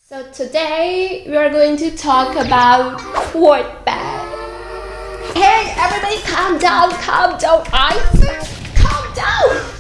So today we are going to talk about WATTPAD. Hey, everybody, calm down, I said calm down.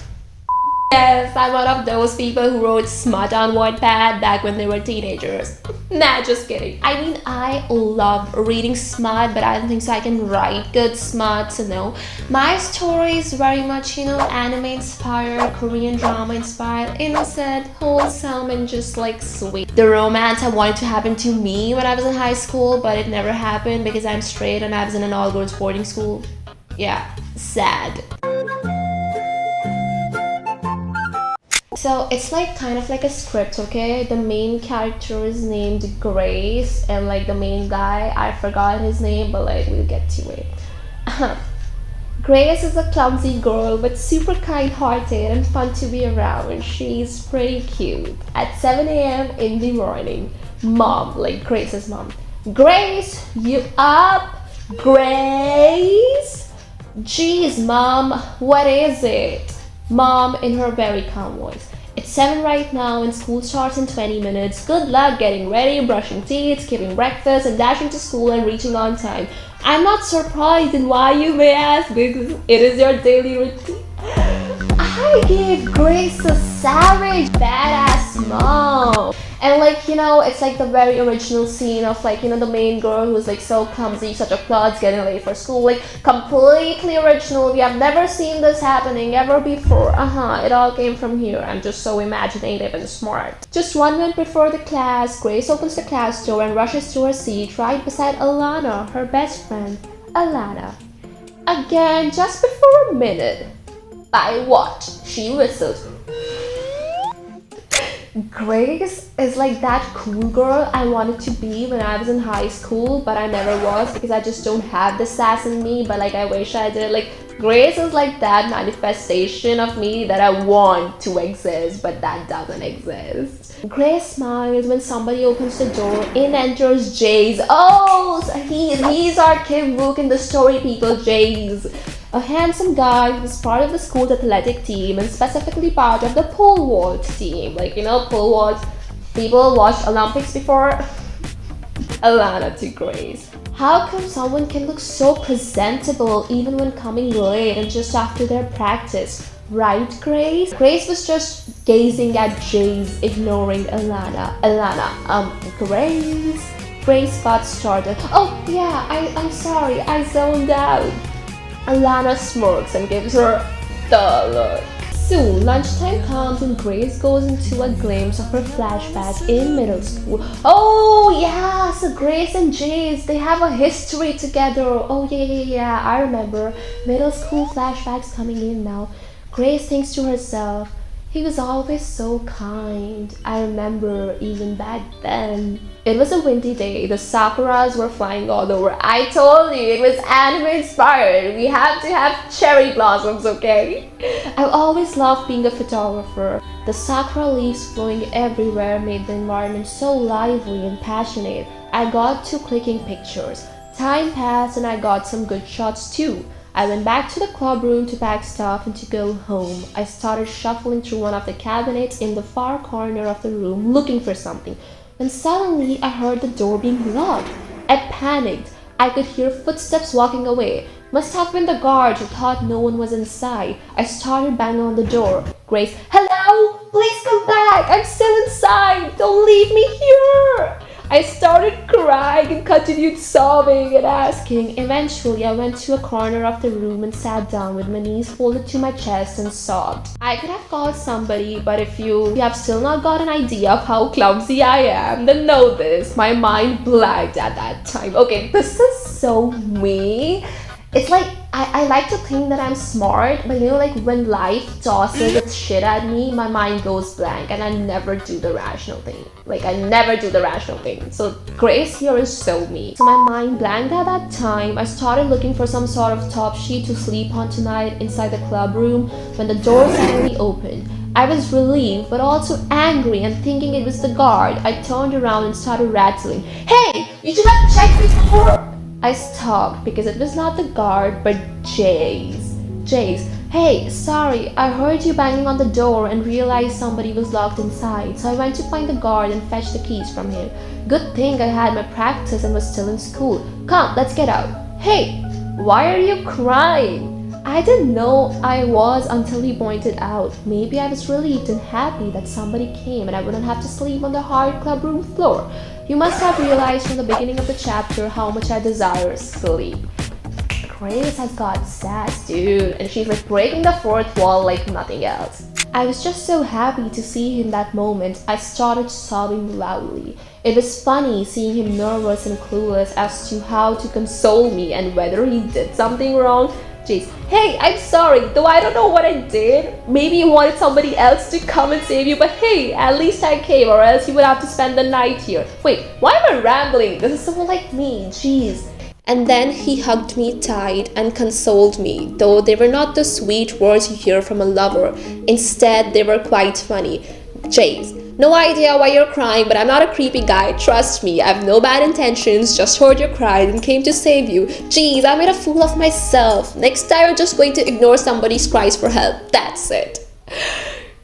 Yes, I'm one of those people who wrote smut on WATTPAD back when they were teenagers. Nah, just kidding. I mean, I love reading smut, but I don't think so I can write good smut, so no. My story is very much, anime inspired, Korean drama inspired, innocent, wholesome, and just like sweet. The romance I wanted to happen to me when I was in high school, but it never happened because I'm straight and I was in an all-girls boarding school. Yeah, sad. So it's like kind of like a script, okay? The main character is named Grace, and like the main guy, I forgot his name, but like we'll get to it. Grace is a clumsy girl but super kind-hearted and fun to be around. She's pretty cute. At 7 a.m. in the morning, mom, like Grace's mom, Grace, you up? Grace? Jeez, mom, what is it? Mom in her very calm voice. It's 7 right now and school starts in 20 minutes. Good luck getting ready, brushing teeth, skipping breakfast, and dashing to school and reaching on time. I'm not surprised, and why, you may ask, because it is your daily routine. I gave Grace a savage, badass mom. And like, it's like the very original scene of like, the main girl who's like so clumsy, such a klutz, getting late for school. Like, completely original. We have never seen this happening ever before. It all came from here. I'm just so imaginative and smart. Just 1 minute before the class, Grace opens the class door and rushes to her seat right beside Alana, her best friend. Alana. Again, just before a minute. I watched. She whistled. Grace is like that cool girl I wanted to be when I was in high school, but I never was because I just don't have the sass in me, but like I wish I did. Like, Grace is like that manifestation of me that I want to exist, but that doesn't exist. Grace smiles when somebody opens the door. In enters Jace. Oh, he's our Kim Wook in the story, people. Jace. A handsome guy who's part of the school's athletic team and specifically part of the pole vault team. Like, pole vault, people watched Olympics before. Alana to Grace. How come someone can look so presentable even when coming late and just after their practice? Right, Grace? Grace was just gazing at Jace, ignoring Alana. Grace? Grace got started. Oh yeah, I'm sorry, I zoned out. Alana smirks and gives her the look. Soon, lunchtime comes and Grace goes into a glimpse of her flashback in middle school. Oh yeah, so Grace and Jace, they have a history together. Oh yeah, I remember. Middle school flashbacks coming in now. Grace thinks to herself, he was always so kind. I remember even back then. It was a windy day. The sakuras were flying all over. I told you, it was anime inspired. We have to have cherry blossoms, okay? I've always loved being a photographer. The sakura leaves flowing everywhere made the environment so lively and passionate. I got to clicking pictures. Time passed and I got some good shots too. I went back to the club room to pack stuff and to go home. I started shuffling through one of the cabinets in the far corner of the room looking for something. When suddenly I heard the door being locked. I panicked. I could hear footsteps walking away. Must have been the guards who thought no one was inside. I started banging on the door. Grace, hello? Please come back. I'm still inside. Don't leave me here. I started crying and continued sobbing and asking. Eventually, I went to a corner of the room and sat down with my knees folded to my chest and sobbed. I could have called somebody, but if you have still not got an idea of how clumsy I am, then know this. My mind blanked at that time. Okay, this is so me. It's like, I like to think that I'm smart, but like when life tosses its shit at me, my mind goes blank and I never do the rational thing. So Grace here is so me. So my mind blanked at that time. I started looking for some sort of top sheet to sleep on tonight inside the club room when the door suddenly opened. I was relieved but also angry and thinking it was the guard. I turned around and started rattling. Hey, you should have checked before. I stopped because it was not the guard but Jace. Jace, Hey, sorry, I heard you banging on the door and realized somebody was locked inside, so I went to find the guard and fetch the keys from him. Good thing I had my practice and was still in school. Come, let's get out. Hey, why are you crying? I didn't know I was until he pointed out. Maybe I was relieved and happy that somebody came and I wouldn't have to sleep on the hard club room floor. You must have realized from the beginning of the chapter how much I desire sleep. Grace has got sass, dude, and she's like breaking the fourth wall like nothing else. I was just so happy to see him that moment, I started sobbing loudly. It was funny seeing him nervous and clueless as to how to console me and whether he did something wrong. Jeez. Hey, I'm sorry, though I don't know what I did. Maybe you wanted somebody else to come and save you, but hey, at least I came, or else you would have to spend the night here. Wait, why am I rambling? This is someone like me, jeez. And then he hugged me tight and consoled me, though they were not the sweet words you hear from a lover. Instead, they were quite funny. Jace, no idea why you're crying, but I'm not a creepy guy, trust me. I have no bad intentions, just heard you cried and came to save you. Jeez, I made a fool of myself. Next time I'm just going to ignore somebody's cries for help, that's it.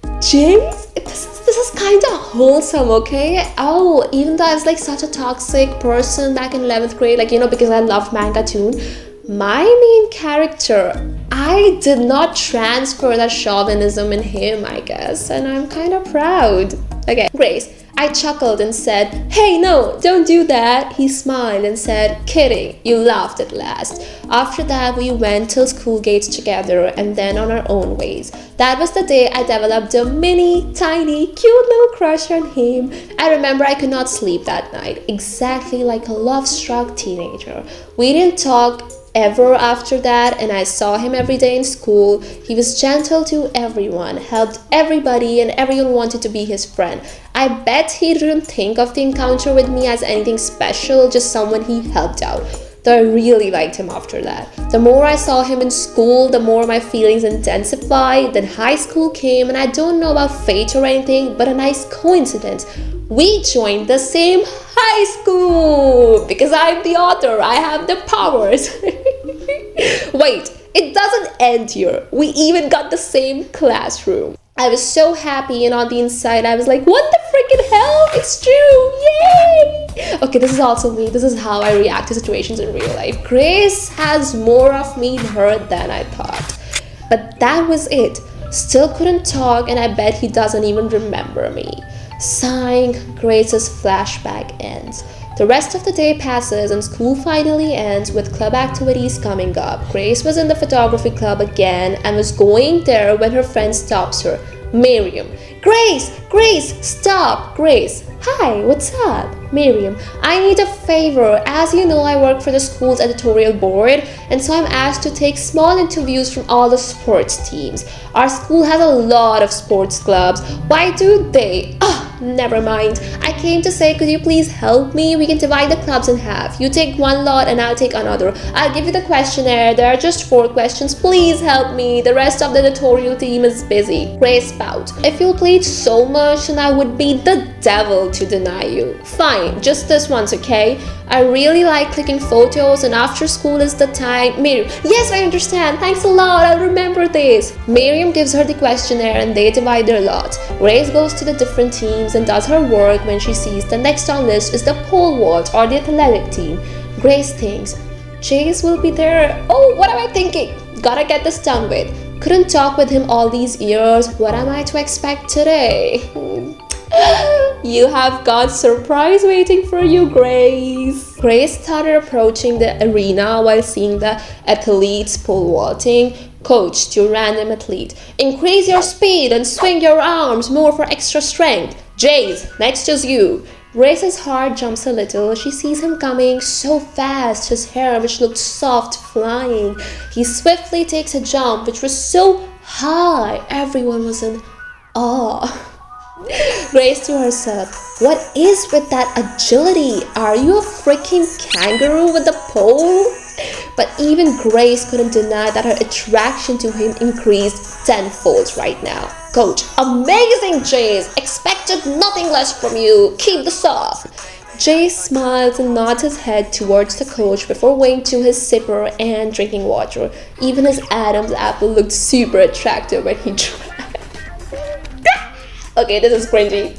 Jace, this is kinda wholesome, okay? Oh, even though I was like such a toxic person back in 11th grade, like, you know, because I loved manga too, my main character, I did not transfer that chauvinism in him, I guess, and I'm kind of proud. Okay, Grace, I chuckled and said, hey, no, don't do that. He smiled and said, kidding, you laughed at last. After that, we went till school gates together and then on our own ways. That was the day I developed a mini, tiny, cute little crush on him. I remember I could not sleep that night, exactly like a love-struck teenager. We didn't talk ever after that, and I saw him every day in school. He was gentle to everyone, helped everybody, and everyone wanted to be his friend. I bet he didn't think of the encounter with me as anything special, just someone he helped out. Though I really liked him after that. The more I saw him in school, the more my feelings intensified. Then high school came, and I don't know about fate or anything, but a nice coincidence. We joined the same high school because I'm the author, I have the powers. Wait, it doesn't end here. We even got the same classroom. I was so happy, and on the inside I was like, what the freaking hell? It's true, yay! Okay, this is also me. This is how I react to situations in real life. Grace has more of me in her than I thought. But that was it. Still couldn't talk, and I bet he doesn't even remember me. Sighing, Grace's flashback ends. The rest of the day passes and school finally ends with club activities coming up. Grace was in the photography club again and was going there when her friend stops her. Miriam. Grace, stop! Grace. Hi, what's up? Miriam. I need a favor. As you know, I work for the school's editorial board, and so I'm asked to take small interviews from all the sports teams. Our school has a lot of sports clubs. Why do they? Never mind. I came to say, could you please help me? We can divide the clubs in half. You take one lot and I'll take another. I'll give you the questionnaire. There are just 4 questions. Please help me. The rest of the editorial team is busy. Grace spout. If you'll plead so much, then I would be the devil to deny you. Fine, just this once, okay? I really like clicking photos, and after school is the time. Miriam. Yes, I understand. Thanks a lot. I'll remember this. Miriam gives her the questionnaire and they divide their lots. Grace goes to the different teams and does her work when she sees the next on list is the pole vault or the athletic team. Grace thinks, Jace will be there. Oh, what am I thinking? Gotta get this done with. Couldn't talk with him all these years. What am I to expect today? You have got surprise waiting for you, Grace. Grace started approaching the arena while seeing the athletes pole vaulting. Coach to a random athlete. Increase your speed and swing your arms more for extra strength. Jace, next is you. Grace's heart jumps a little. She sees him coming so fast, his hair, which looked soft, flying. He swiftly takes a jump, which was so high, everyone was in awe. Grace to herself, what is with that agility? Are you a freaking kangaroo with the pole? But even Grace couldn't deny that her attraction to him increased tenfold right now. Coach, amazing, Jace. Expected nothing less from you. Keep this up. Jay smiles and nods his head towards the coach before going to his sipper and drinking water. Even his Adam's apple looked super attractive when he drank. Okay, this is cringy,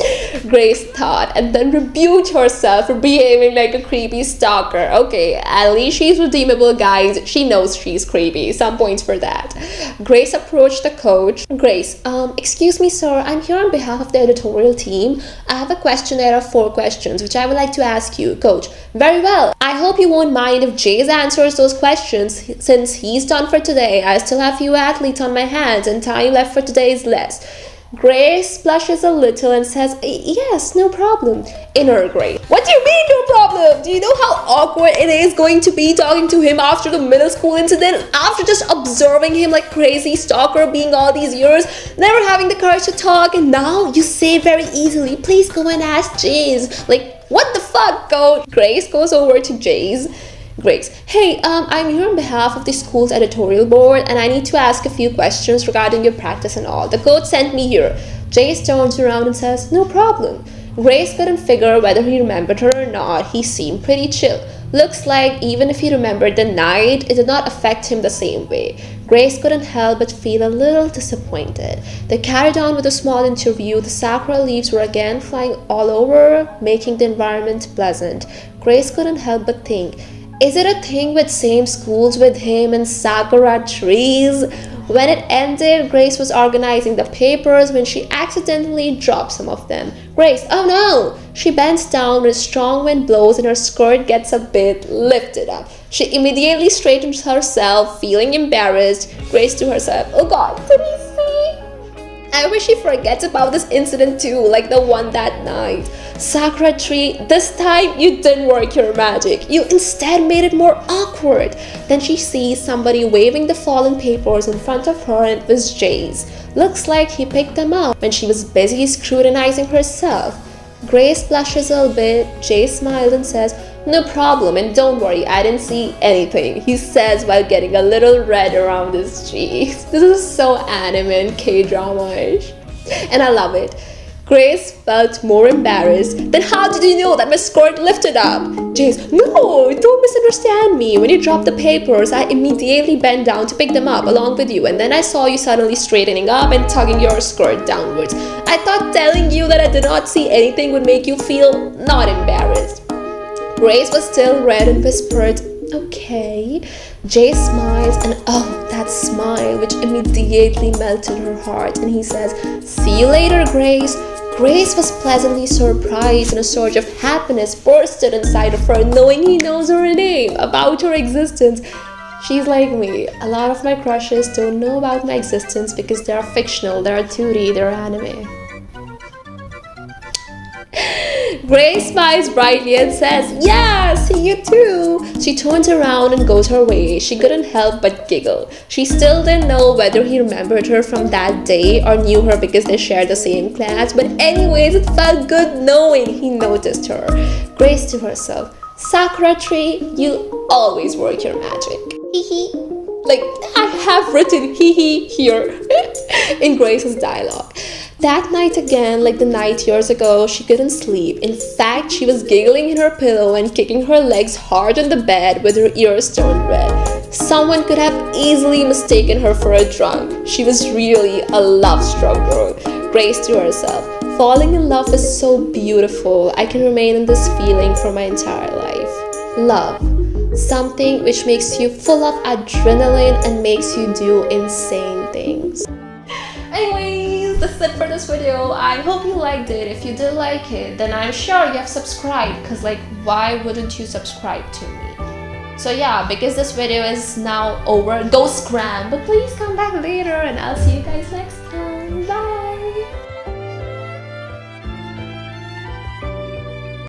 Grace thought, and then rebuked herself for behaving like a creepy stalker. Okay, at least she's redeemable, guys. She knows she's creepy. Some points for that. Grace approached the coach. Grace, excuse me, sir. I'm here on behalf of the editorial team. I have a questionnaire of 4 questions, which I would like to ask you. Coach, very well. I hope you won't mind if Jace answers those questions. Since he's done for today, I still have few athletes on my hands, and time left for today is less. Grace blushes a little and says, yes, no problem. Inner Grace, what do you mean no problem? Do you know how awkward it is going to be talking to him after the middle school incident? After just observing him like crazy stalker being all these years, never having the courage to talk, and now you say very easily, please go and ask Jace. Like, what the fuck, coach? Grace goes over to Jace. Grace, hey, I'm here on behalf of the school's editorial board and I need to ask a few questions regarding your practice and all. The coach sent me here. Jace turns around and says, no problem. Grace couldn't figure whether he remembered her or not. He seemed pretty chill. Looks like even if he remembered the night, it did not affect him the same way. Grace couldn't help but feel a little disappointed. They carried on with a small interview. The sakura leaves were again flying all over, making the environment pleasant. Grace couldn't help but think, is it a thing with same schools with him and sakura trees? When it ended, Grace was organizing the papers when she accidentally dropped some of them. Grace, oh no! She bends down when a strong wind blows and her skirt gets a bit lifted up. She immediately straightens herself, feeling embarrassed. Grace to herself, oh god, did he see? I wish he forgets about this incident too, like the one that night. Sakura tree, this time you didn't work your magic. You instead made it more awkward. Then she sees somebody waving the fallen papers in front of her and it was Jay's. Looks like he picked them up when she was busy scrutinizing herself. Grace blushes a little bit. Jay smiled and says, no problem, and don't worry, I didn't see anything, he says while getting a little red around his cheeks. This is so anime and K-drama-ish, and I love it. Grace felt more embarrassed. Then how did you know that my skirt lifted up? Jace, no, don't misunderstand me. When you dropped the papers, I immediately bent down to pick them up along with you, and then I saw you suddenly straightening up and tugging your skirt downwards. I thought telling you that I did not see anything would make you feel not embarrassed. Grace was still red and whispered, okay. Jay smiles and oh, that smile which immediately melted her heart, and he says, see you later, Grace. Grace was pleasantly surprised and a surge of happiness bursted inside of her knowing he knows her name, about her existence. She's like me. A lot of my crushes don't know about my existence because they are fictional, they are 2D, they are anime. Grace smiles brightly and says, yeah, see you too. She turns around and goes her way. She couldn't help but giggle. She still didn't know whether he remembered her from that day or knew her because they shared the same class, but anyways, it felt good knowing he noticed her. Grace to herself, Sakura tree, you always work your magic. Hee hee. Like, I have written hee hee here in Grace's dialogue. That night again, like the night years ago, she couldn't sleep. In fact, she was giggling in her pillow and kicking her legs hard on the bed with her ears turned red. Someone could have easily mistaken her for a drunk. She was really a love-struck girl. Grace to herself, falling in love is so beautiful. I can remain in this feeling for my entire life. Love. Something which makes you full of adrenaline and makes you do insane things. Anyways, that's it for this video. I hope you liked it. If you did like it, then I'm sure you have subscribed, because like, why wouldn't you subscribe to me? So yeah, because this video is now over, go scram, but please come back later and I'll see you guys next time.